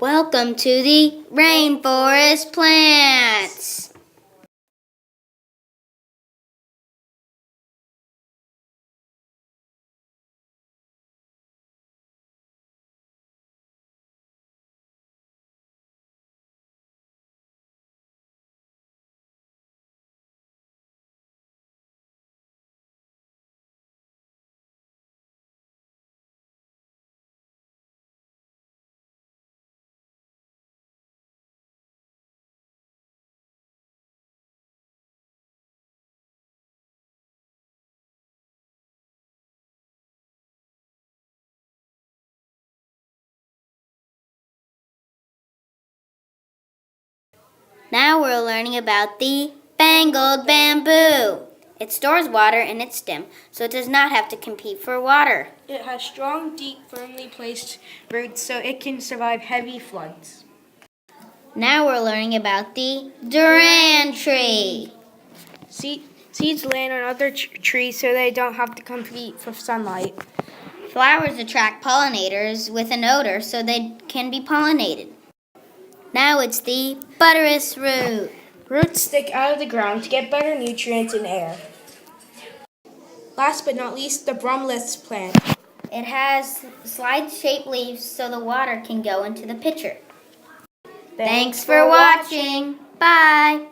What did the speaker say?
Welcome to the Rainforest Plants. Now we're learning about the Bengal bamboo. It stores water in its stem, so it does not have to compete for water. It has strong, deep, firmly placed roots so it can survive heavy floods. Now we're learning about the durian tree. Seeds land on other trees so they don't have to compete for sunlight. Flowers attract pollinators with an odor so they can be pollinated. Now it's the butterus root. Roots stick out of the ground to get better nutrients and air. Last but not least, the Rainforest plant. It has slide-shaped leaves so the water can go into the pitcher. Thanks for watching. Bye.